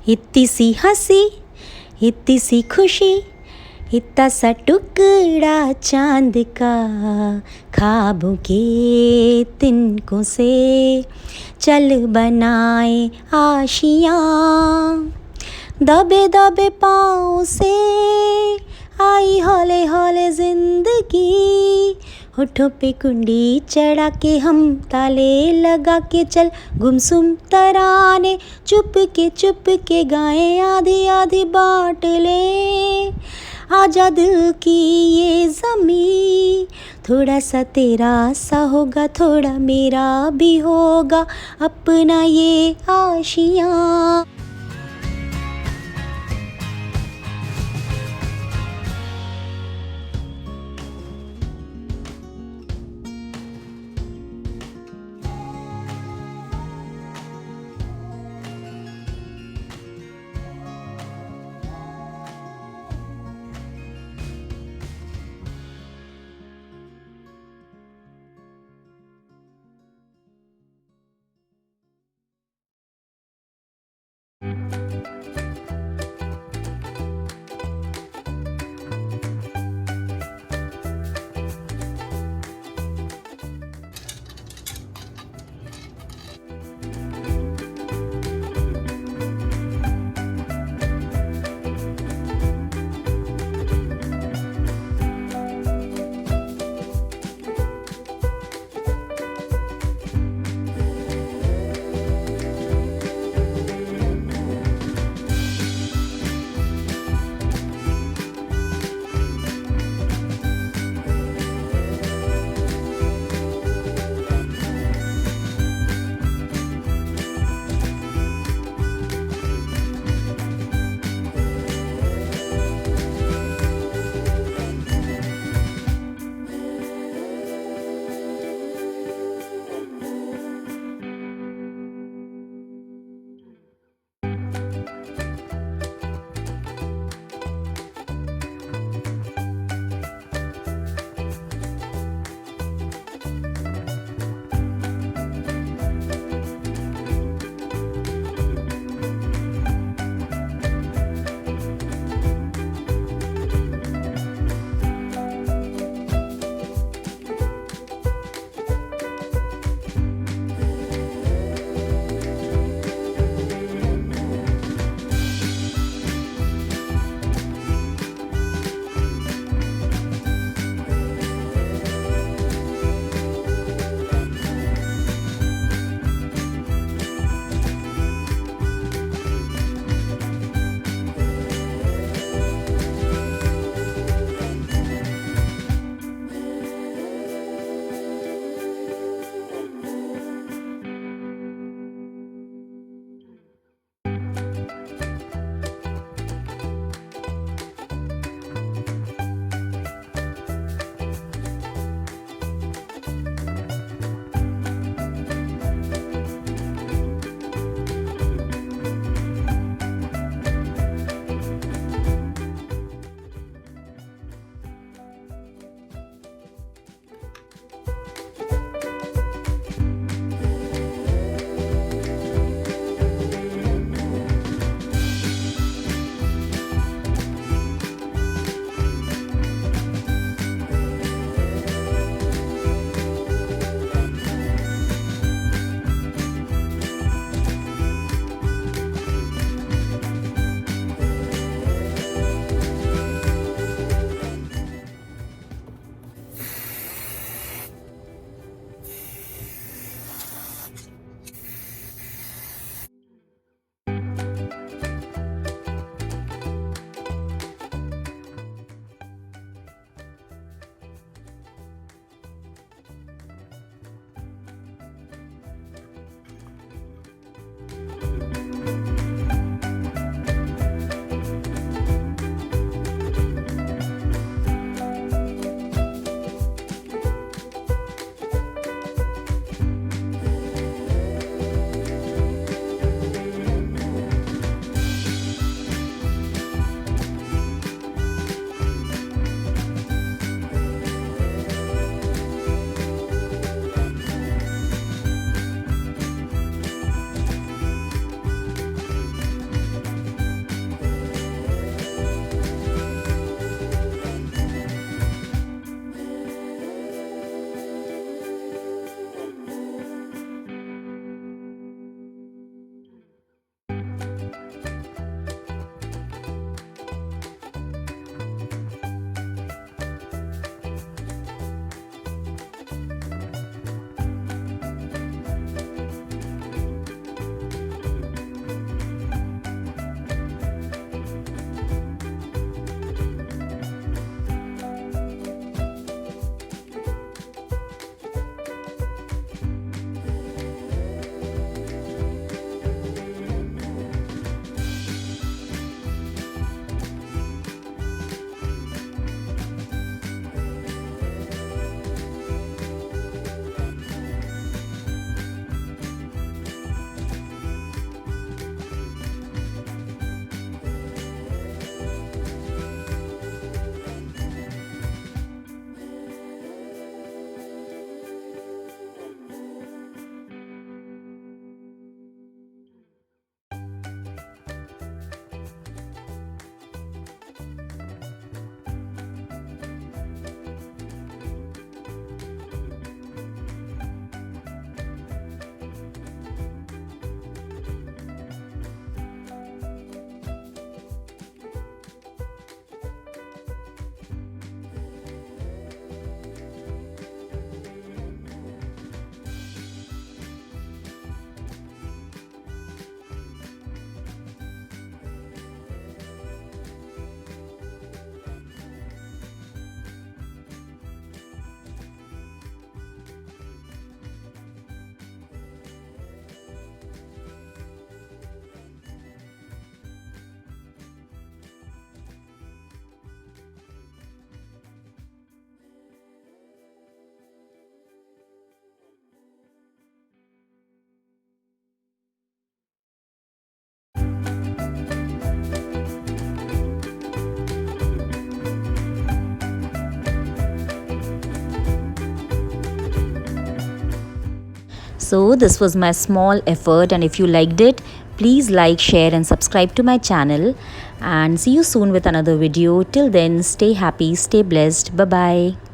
इतनी सी हंसी, इतनी सी खुशी, इतना सा टुकड़ा चांद का, ख्वाबों के तिनकों से चल बनाए आशियाँ। दबे दबे पाँव से आई हौले हौले जिंदगी, होठों पे कुंडी चढ़ा के हम ताले लगा के चल गुमसुम तराने चुप के गाएं आधी आधी बाँट ले। आजा दिल की ये ज़मीं, थोड़ा सा तेरा सा होगा, थोड़ा मेरा भी होगा, अपना ये आशियाँ। So this was my small effort, and if you liked it, please like, share and subscribe to my channel, and see you soon with another video. Till then, stay happy, stay blessed. Bye bye.